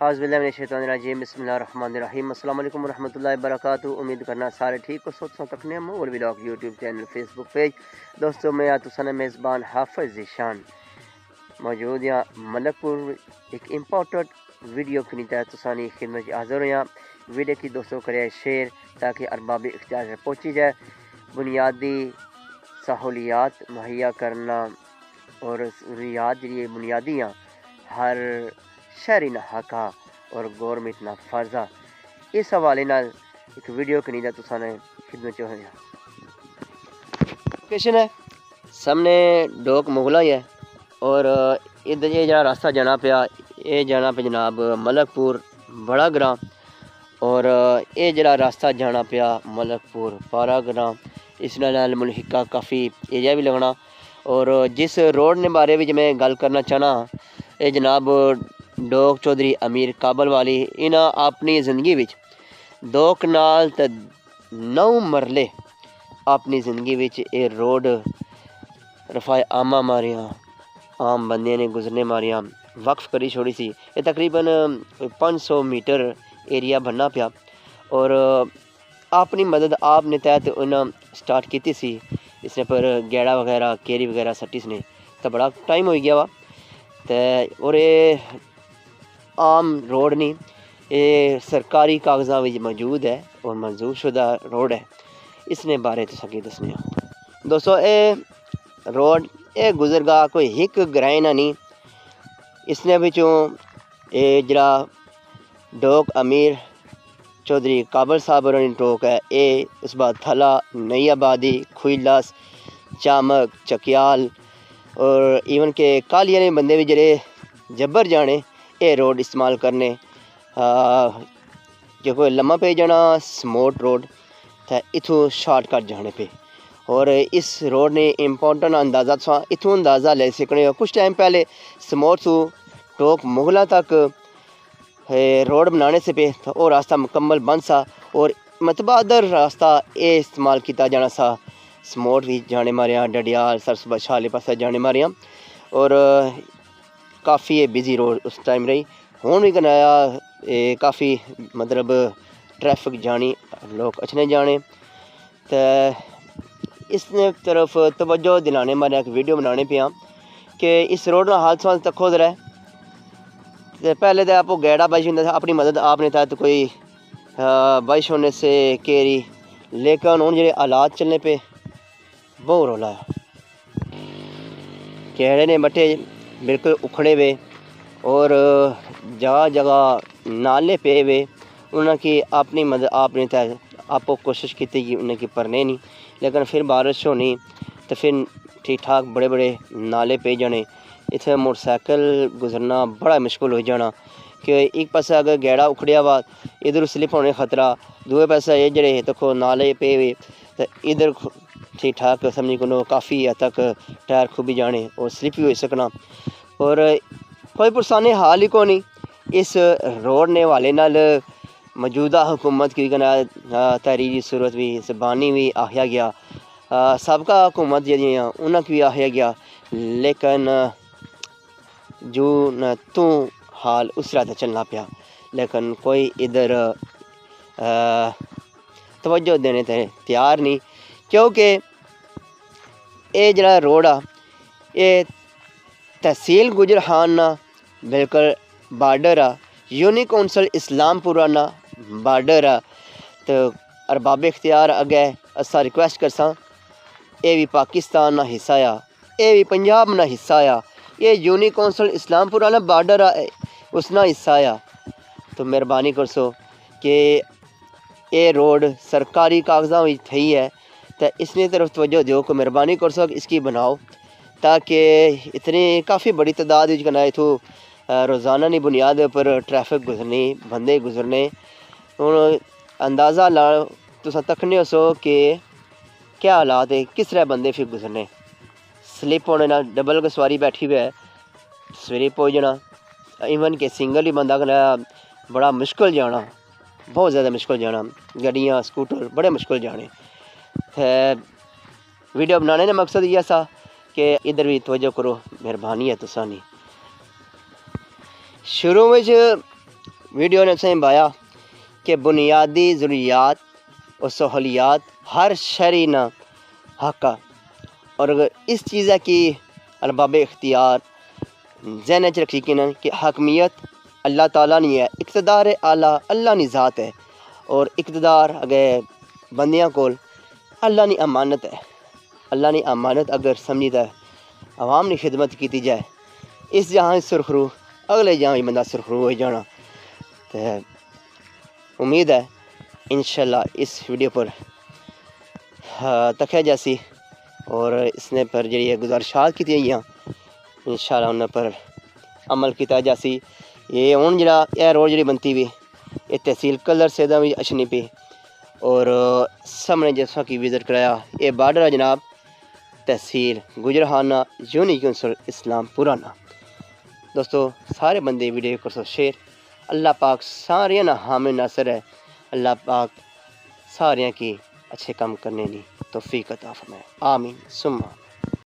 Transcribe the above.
اعوذ باللہ من الشیطان الرجیم بسم اللہ الرحمن الرحیم السلام علیکم ورحمۃ اللہ وبرکاتہ۔ امید کرنا سارے ٹھیک ہو سو تکنے مول ولاگ یوٹیوب چینل فیس بک پیج دوستوں میں تساں میزبان حافظ ذیشان موجود یا ملک پور ایک امپورٹنٹ ویڈیو کی تحت تسانی خدمت حاضر ہیں۔ ویڈیو کی دوستوں کرے شیئر تاکہ ارباب اختیار سے پہنچی جائے۔ بنیادی سہولیات مہیا کرنا اور ضروریات جی بنیادی ہر شہری نہ حقا اور گورنمنٹ نہ فرضا، اس حوالے نال ایک ویڈیو کنی دا تساں نے خدمت چ ہویا۔ لوکیشن ہے سامنے ڈوک مغلا ہے اور ادھر یہ جڑا راستہ جانا پیا یہ جانا پہ جناب ملک پور بڑا گراں، اور یہ جڑا راستہ جانا پیا ملک پور پارا گراں، اس نال ملحقہ کافی ایریا بھی لگنا۔ اور جس روڈ نے بارے بھی میں گل کرنا چاہنا یہ جناب ڈوک چودھری امیر کابل والی انہاں اپنی زندگی وچ 2 کنال تے 9 مرلے اپنی زندگی وچ یہ روڈ رفع عامہ ماریاں عام بندے نے گزرنے ماریاں وقف کری چھوڑی سی۔ یہ تقریباً 500 میٹر ایریا بننا پیا اور اپنی مدد آپ نے تحت انہاں سٹارٹ کیتی سی۔ اس نے پر گیڑا وغیرہ کیری وغیرہ سٹی اس نے تو بڑا ٹائم ہو گیا وا تے اور یہ عام روڈ نہیں، یہ سرکاری کاغذاں وچ موجود ہے اور منظور شدہ روڈ ہے۔ اس نے بارے تو سکی دسنے دوستو اے روڈ اے گزر گا کوئی ہک گرائن نہیں۔ اس نے بچوں اے جڑا ڈوک امیر چودھری کابل صاحب رنی ٹوک ہے اے اس بعد تھلا نئی آبادی خویلاس چامک چکیال اور ایون کہ کالیاں نے بندے بھی جڑے جبر جانے اے روڈ استعمال کرنے جو کوئی لمحہ پہ جانا سموٹ روڈ تھا اتھوں شارٹ کٹ جانے پہ۔ اور اس روڈ نے امپورٹنٹ اندازہ تھا اتھوں اندازہ لے سکنے کچھ ٹائم پہلے سموٹ تو ٹوک مغلا تک روڈ بنانے سے پہ تو وہ راستہ مکمل بند سا اور متبادر راستہ اے استعمال کیتا جانا سا سموٹ بھی جانے ماریاں ڈڈیال سرسبہ شالے پاسے جانے ماریاں اور کافی بزی روڈ اس ٹائم رہی۔ ہون بھی کنایا کافی مطلب ٹریفک جانی لوگ اچھنے جانے تو اس نے طرف توجہ دلانے مارے ایک ویڈیو بنانے پیا کہ اس روڈ نہ حادثہ تکو ذرا پہلے تو آپ کو گیڑا بائش ہوتا تھا اپنی مدد آپ نے تحت کوئی بائش ہونے سے کیری، لیکن ان جڑے آلات چلنے پہ بہت رولا ہے۔ کیڑے نے بٹے بالکل اکھڑے ہوئے اور جگہ جگہ نالے پے ہوئے، انہوں کی اپنی مدد آپ نے تحت آپ کو کوشش کی تھی انہیں کی پرنے نہیں، لیکن پھر بارش ہونی تو پھر ٹھیک ٹھاک بڑے بڑے نالے پہ جانے اتنے موٹر سائیکل گزرنا بڑا مشکل ہو جانا کہ ایک پاسے اگر گیڑا اکھڑیا ہوا ادھر سلپ ہونے خطرہ، دوے پاسے یہ جڑے تو نالے پہ ہوئے تو ادھر ٹھیک ٹھاک سمجھی کو کافی حد تک ٹائر کھبی جانے اور سلپ بھی ہو سکنا۔ اور کوئی پرسانے حال ہی کو نہیں اس روڈ نے والے نال موجودہ حکومت کی تحریری صورت بھی زبانی بھی آخیا گیا، سابقہ حکومت جہاں انہوں کی بھی آخیا گیا، لیکن جو نہ تو حال اس طرح چلنا پیا لیکن کوئی ادھر توجہ دینے تے تیار نہیں، کیونکہ اے جڑا روڈ آ اے تحصیل گجرہان نا بالکل بارڈر آ یونی کونسل اسلام پورہ نا بارڈر آ تو ارباب اختیار اگے اسا ریکویسٹ کرساں اے بھی پاکستان نا حصہ آ اے بھی پنجاب نا حصہ آ یہ یونی کونسل اسلام پورہ نا بارڈر آ اس نا حصہ آ تو مہربانی کرسو کہ اے روڈ سرکاری کاغذاں وچ تھئی ہے تو اس نے طرف توجہ دیو کو مہربانی کرسو کہ اس کی بناؤ تاکہ اتنی کافی بڑی تعداد اتھوں روزانہ نہیں بنیاد پر ٹریفک گزرنی بندے گزرنے ہوں اندازہ لا تساں تکنے سو کہ کیا حالات ہے کس طرح بندے پھر گزرنے سلپ ہونے نہ ڈبل کو سواری بیٹھی ہوئے ہے سویرے پہنچ جانا ایون کہ سنگل ہی بندہ کرایا بڑا مشکل جانا بہت زیادہ مشکل جانا گڈیاں سکوٹر بڑے مشکل جانے۔ ویڈیو بنانے کا مقصد یہ سا کہ ادھر بھی توجہ کرو مہربانی ہے تسانی۔ شروع میں ویڈیو نے سمجھایا کہ بنیادی ضروریات اور سہولیات ہر شہری نہ حق اور اگر اس چیز کی ارباب اختیار ذہن چ رکھی کہ حاکمیت اللہ تعالیٰ نہیں ہے، اقتدار اعلیٰ اللہ نہیں ذات ہے، اور اقتدار اگر بندیاں کول اللہ نہیں امانت ہے، اللہ نہیں امانت اگر سمجھتا ہے عوام نے خدمت کی جائے اس جہاں سرخرو اگلے جہاں بھی بندہ سرخرو ہو جانا۔ تو امید ہے انشاءاللہ اس ویڈیو پر تکیا جاسی اور اس نے پر جڑی گزارشات کی گئی انشاءاللہ ان پر عمل کیتا جاسی۔ یہ ہوں جڑا یہ روڈ جڑی بنتی بھی یہ تحصیل کلر سے بھی اچھنی پی اور سامنے جیسا کی وزٹ کرایا یہ بارڈر ہے جناب تحصیل گجرہانہ یونی کونسل اسلام پرانا۔ دوستو سارے بندے ویڈیو کو شیئر، اللہ پاک سارے نا حامل ناصر ہے، اللہ پاک سارے کی اچھے کام کرنے کی توفیق عطا فرمائے، آمین ثم